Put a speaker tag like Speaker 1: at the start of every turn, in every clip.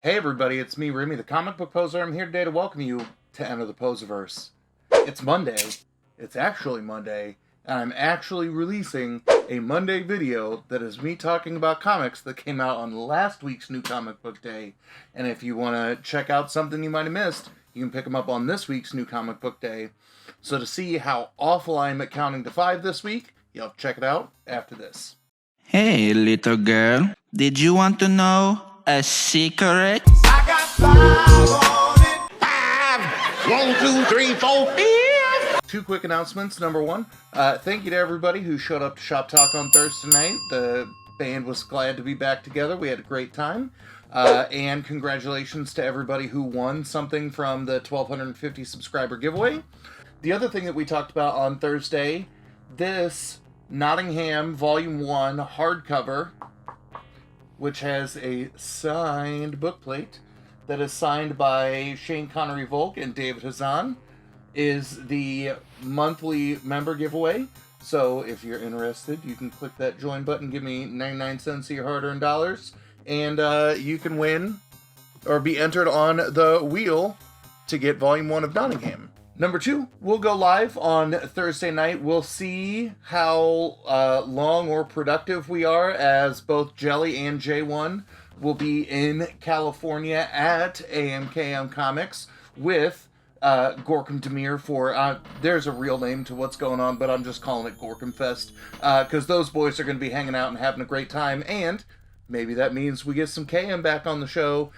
Speaker 1: Hey everybody, it's me, Remy, the comic book poser. I'm here today to welcome you to Enter the Poserverse. It's Monday. It's actually Monday, and I'm actually releasing a Monday video that is me talking about comics that came out on last week's New Comic Book Day. And if you want to check out something you might have missed, you can pick them up on this week's New Comic Book Day. So to see how awful I am at counting to 5 this week, you'll have to check it out after this.
Speaker 2: Hey, little girl, did you want to know a secret?
Speaker 3: I got 5 on it. 5, 1, 2, 3, 4, 5.
Speaker 1: Two quick announcements. Number one, thank you to everybody who showed up to Shop Talk on Thursday night. The band was glad to be back together. We had a great time. And congratulations to everybody who won something from the 1,250 subscriber giveaway. The other thing that we talked about on Thursday, this Nottingham Volume 1 hardcover, which has a signed bookplate that is signed by Shane Connery-Volk and David Hazan, is the monthly member giveaway. So if you're interested, you can click that join button, give me 99 cents of your hard-earned dollars, and you can win or be entered on the wheel to get Volume 1 of Nottingham. Number two, we'll go live on Thursday night. We'll see how long or productive we are, as both Jelly and J1 will be in California at AMKM Comics with Gorkum Demir for, there's a real name to what's going on, but I'm just calling it Gorkum Fest, because those boys are going to be hanging out and having a great time, and maybe that means we get some KM back on the show.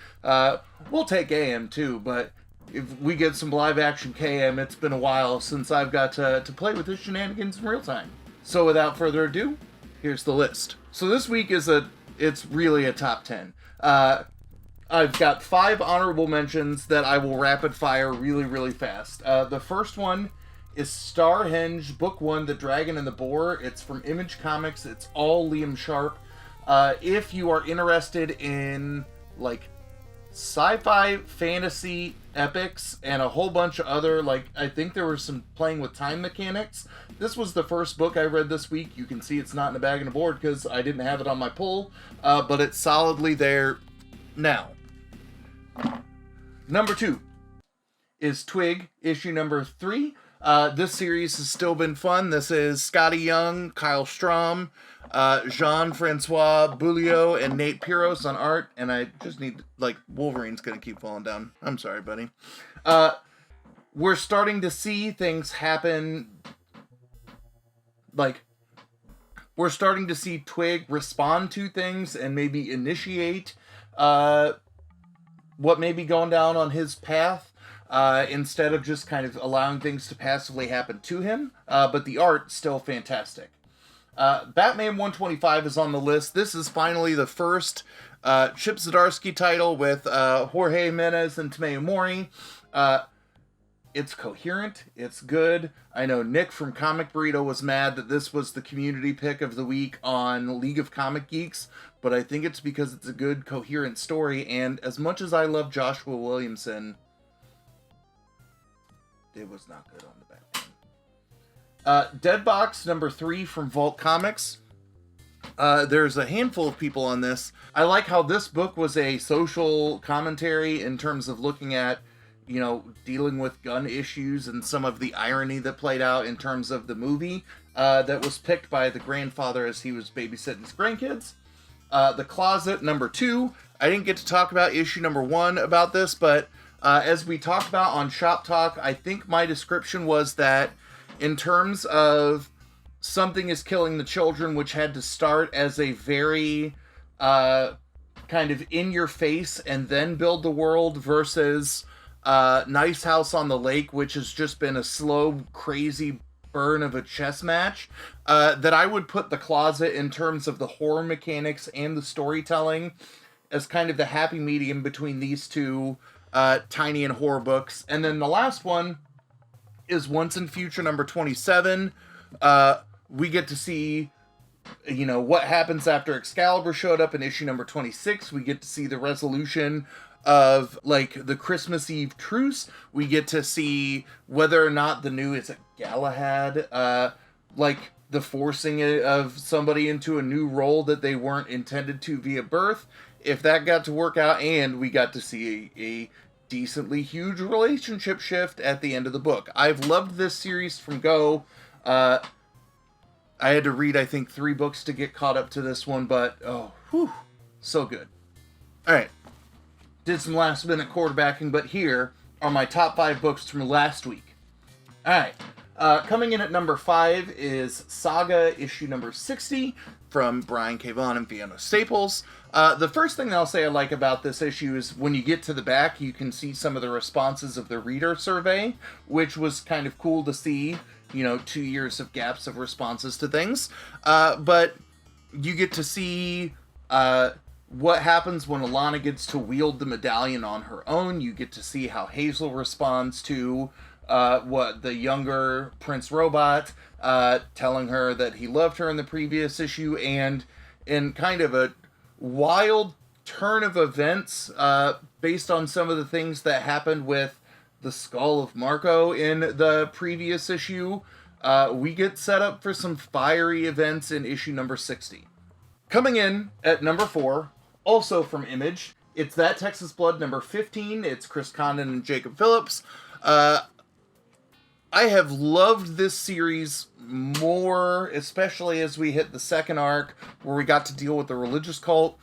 Speaker 1: We'll take AM too, but if we get some live action KM, it's been a while since I've got to play with his shenanigans in real time. So without further ado, here's the list. So this week it's really a top 10. I've got 5 honorable mentions that I will rapid fire really, really fast. The first one is Starhenge, Book 1, The Dragon and the Boar. It's from Image Comics. It's all Liam Sharp. If you are interested in, like, sci-fi, fantasy, epics, and a whole bunch of other, like, I think there were some playing with time mechanics. This was the first book I read this week. You can see it's not in a bag and a board because I didn't have it on my pull, but it's solidly there now. Number 2 is Twig, issue number 3. This series has still been fun. This is Scotty Young, Kyle Strom, Jean-Francois Bouliot, and Nate Piros on art, and I just need, like, Wolverine's gonna keep falling down. I'm sorry, buddy. We're starting to see things happen, like, we're starting to see Twig respond to things and maybe initiate, what may be going down on his path, instead of just kind of allowing things to passively happen to him, but the art still fantastic. Batman 125 is on the list. This is finally the first Chip Zdarsky title with Jorge Jimenez and Tomeu Mori. It's coherent. It's good. I know Nick from Comic Burrito was mad that this was the community pick of the week on League of Comic Geeks, but I think it's because it's a good, coherent story, and as much as I love Joshua Williamson, it was not good on the Batman. Deadbox number 3 from Vault Comics. There's a handful of people on this. I like how this book was a social commentary in terms of looking at, you know, dealing with gun issues and some of the irony that played out in terms of the movie that was picked by the grandfather as he was babysitting his grandkids. The Closet number 2. I didn't get to talk about issue number 1 about this, but as we talked about on Shop Talk, I think my description was that in terms of something is killing the children, which had to start as a very kind of in your face and then build the world, versus Nice House on the Lake, which has just been a slow, crazy burn of a chess match, that I would put The Closet in terms of the horror mechanics and the storytelling as kind of the happy medium between these two tiny and horror books. And then the last one is Once and Future number 27. We get to see, you know, what happens after Excalibur showed up in issue number 26. We get to see the resolution of, like, the Christmas Eve truce. We get to see whether or not the new, is it Galahad, like, the forcing of somebody into a new role that they weren't intended to via birth. if that got to work out, and we got to see a decently huge relationship shift at the end of the book. I've loved this series from go. I had to read, I think, 3 books to get caught up to this one, but, oh, whew, so good. Alright, did some last minute quarterbacking, but here are my top 5 books from last week. Alright, coming in at number 5 is Saga, issue number 60, from Brian K. Vaughan and Fiona Staples. The first thing I'll say I like about this issue is when you get to the back, you can see some of the responses of the reader survey, which was kind of cool to see, 2 years of gaps of responses to things. But you get to see what happens when Alana gets to wield the medallion on her own. You get to see how Hazel responds to the younger Prince Robot telling her that he loved her in the previous issue, and in kind of a wild turn of events based on some of the things that happened with the skull of Marco in the previous issue, we get set up for some fiery events in issue number 60. Coming in at number 4, also from Image, it's That Texas Blood number 15. It's Chris Condon and Jacob Phillips. I have loved this series more, especially as we hit the second arc, where we got to deal with the religious cult.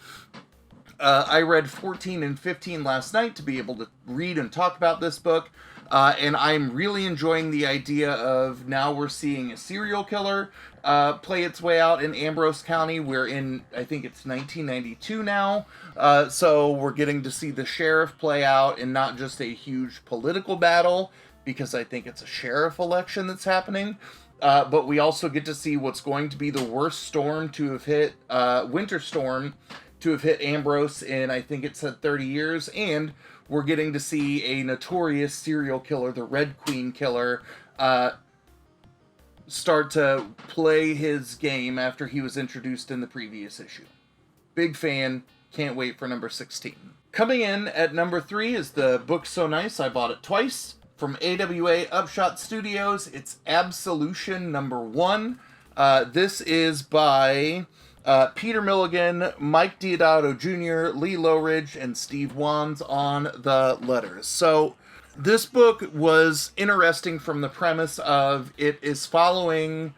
Speaker 1: I read 14 and 15 last night to be able to read and talk about this book, and I'm really enjoying the idea of now we're seeing a serial killer play its way out in Ambrose County. We're in, I think it's 1992 now, so we're getting to see the sheriff play out in not just a huge political battle, because I think it's a sheriff election that's happening, but we also get to see what's going to be the worst storm to have hit, winter storm to have hit Ambrose in, I think it said 30 years, and we're getting to see a notorious serial killer, the Red Queen killer, start to play his game after he was introduced in the previous issue. Big fan, can't wait for number 16. Coming in at number 3 is the book So Nice I Bought It Twice, from AWA Upshot Studios. It's Absolution number 1. This is by Peter Milligan, Mike Diodato Jr., Lee Lowridge, and Steve Wands on the letters. So this book was interesting from the premise of it is following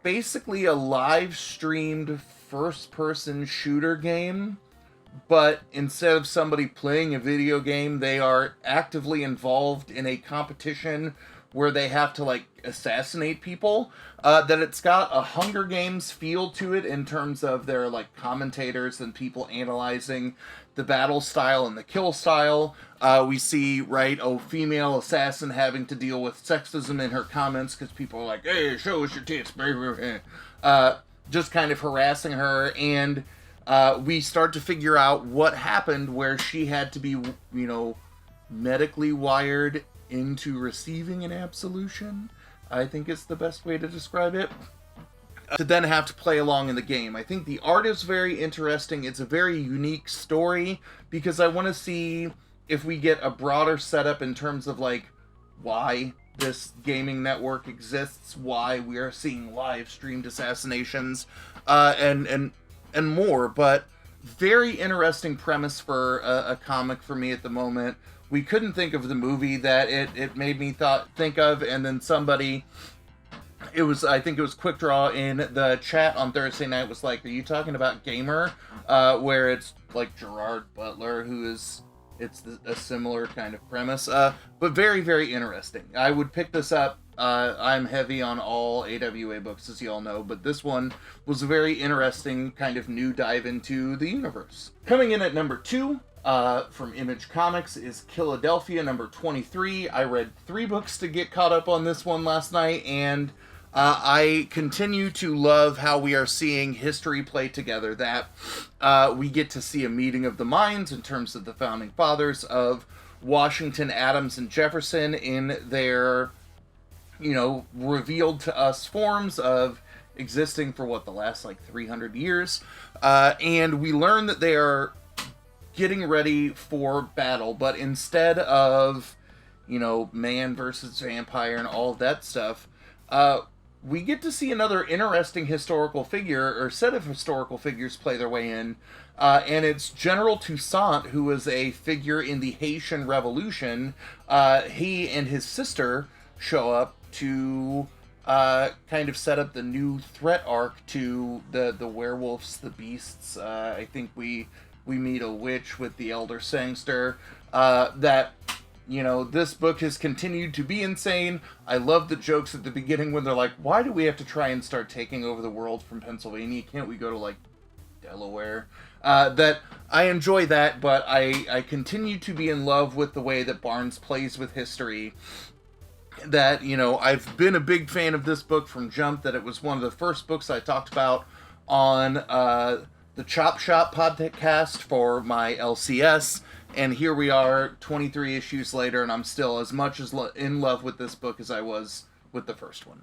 Speaker 1: basically a live-streamed first-person shooter game, but instead of somebody playing a video game, they are actively involved in a competition where they have to, assassinate people. That it's got a Hunger Games feel to it in terms of their, commentators and people analyzing the battle style and the kill style. We see, a female assassin having to deal with sexism in her comments because people are like, hey, show us your tits, baby. Just kind of harassing her, and we start to figure out what happened where she had to be, medically wired into receiving an absolution, I think is the best way to describe it, to then have to play along in the game. I think the art is very interesting. It's a very unique story, because I want to see if we get a broader setup in terms of, why this gaming network exists, why we are seeing live-streamed assassinations, and more, but very interesting premise for a comic for me at the moment. We couldn't think of the movie that it made me think of, and then somebody, I think it was Quick Draw in the chat on Thursday night was like, are you talking about Gamer? Where it's Gerard Butler, it's a similar kind of premise, but very, very interesting. I would pick this up. I'm heavy on all AWA books, as you all know, but this one was a very interesting kind of new dive into the universe. Coming in at number 2, from Image Comics, is Philadelphia number 23. I read 3 books to get caught up on this one last night, and I continue to love how we are seeing history play together, that we get to see a meeting of the minds in terms of the founding fathers of Washington, Adams, and Jefferson in their, revealed to us forms of existing for the last 300 years. And we learn that they are getting ready for battle, but instead of, man versus vampire and all of that stuff, we get to see another interesting historical figure, or set of historical figures, play their way in, and it's General Toussaint, who was a figure in the Haitian Revolution. He and his sister show up to kind of set up the new threat arc to the werewolves, the beasts. I think we meet a witch with the Elder Sangster. That, you know, this book has continued to be insane. I love the jokes at the beginning when they're like, why do we have to try and start taking over the world from Pennsylvania? Can't we go to, like, Delaware? That I enjoy that, but I continue to be in love with the way that Barnes plays with history. That, you know, I've been a big fan of this book from Jump, that it was one of the first books I talked about on the Chop Shop podcast for my LCS, and here we are 23 issues later, and I'm still as much as in love with this book as I was with the first one.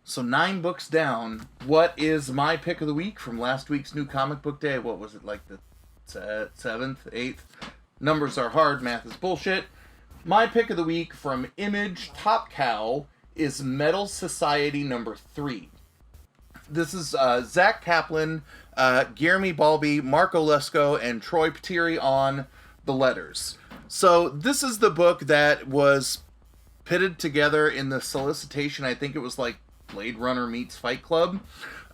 Speaker 1: So 9 books down, what is my pick of the week from last week's New Comic Book Day? What was it, like the 7th, 8th? Numbers are hard, math is bullshit. My pick of the week from Image Top Cow is Metal Society number 3. This is Zach Kaplan, Jeremy Balby, Marco Lesko, and Troy Patiri on the letters. So this is the book that was pitted together in the solicitation. I think it was like Blade Runner meets Fight Club.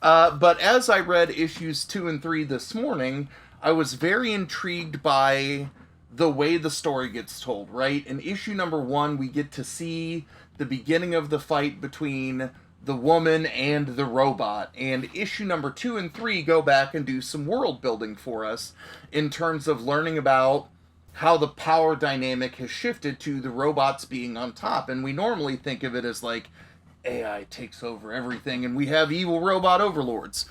Speaker 1: But as I read issues 2 and 3 this morning, I was very intrigued by the way the story gets told, right? In issue number 1, we get to see the beginning of the fight between the woman and the robot. And issue number 2 and 3 go back and do some world building for us in terms of learning about how the power dynamic has shifted to the robots being on top. And we normally think of it as like AI takes over everything and we have evil robot overlords.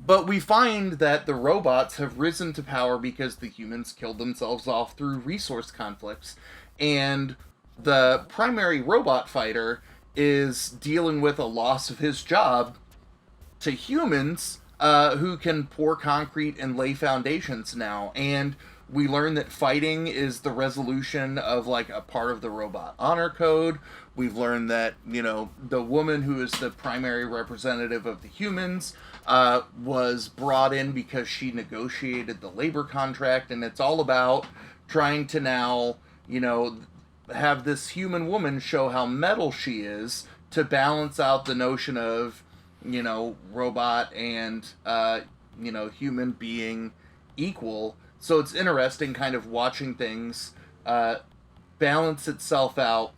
Speaker 1: But we find that the robots have risen to power because the humans killed themselves off through resource conflicts. And the primary robot fighter is dealing with a loss of his job to humans who can pour concrete and lay foundations now. And we learn that fighting is the resolution of, like, a part of the robot honor code. We've learned that, you know, the woman who is the primary representative of the humans was brought in because she negotiated the labor contract, and it's all about trying to now, you know, have this human woman show how metal she is to balance out the notion of, you know, robot and, you know, human being equal. So it's interesting kind of watching things balance itself out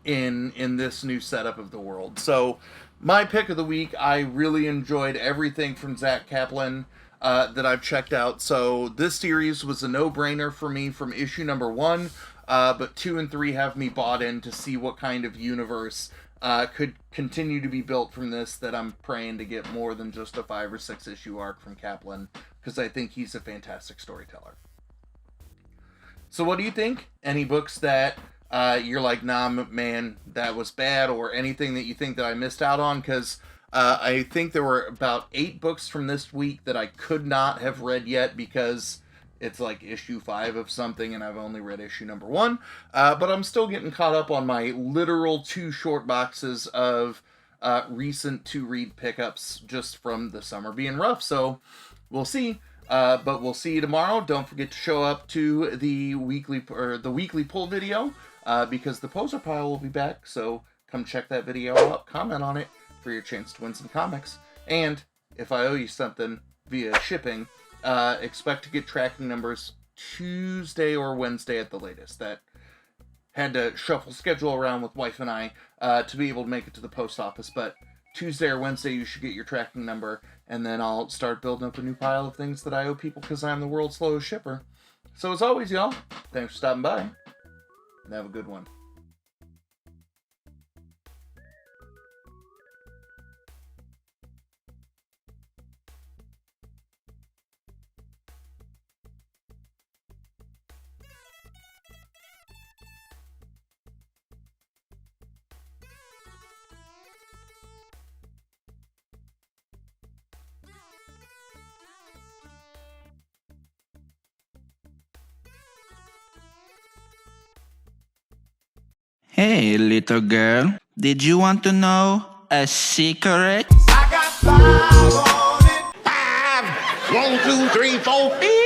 Speaker 1: in this new setup of the world. So my pick of the week, I really enjoyed everything from Zach Kaplan that I've checked out. So this series was a no-brainer for me from issue number 1, but 2 and 3 have me bought in to see what kind of universe could continue to be built from this, that I'm praying to get more than just a 5 or 6 issue arc from Kaplan, because I think he's a fantastic storyteller. So what do you think? Any books that you're like, nah, man, that was bad, or anything that you think that I missed out on? Because I think there were about 8 books from this week that I could not have read yet because it's like issue 5 of something and I've only read issue number 1. But I'm still getting caught up on my literal 2 short boxes of recent to-read pickups just from the summer being rough. So we'll see. But we'll see you tomorrow. Don't forget to show up to the weekly poll video because the poser pile will be back. So come check that video out, comment on it for your chance to win some comics. And if I owe you something via shipping, expect to get tracking numbers Tuesday or Wednesday at the latest. That had to shuffle schedule around with wife and I to be able to make it to the post office, but Tuesday or Wednesday you should get your tracking number, and then I'll start building up a new pile of things that I owe people because I'm the world's slowest shipper. So as always, y'all, thanks for stopping by, and have a good one.
Speaker 2: Hey, little girl, did you want to know a secret?
Speaker 3: I got 5 on it. 5 1, 2, 3, 4, 5.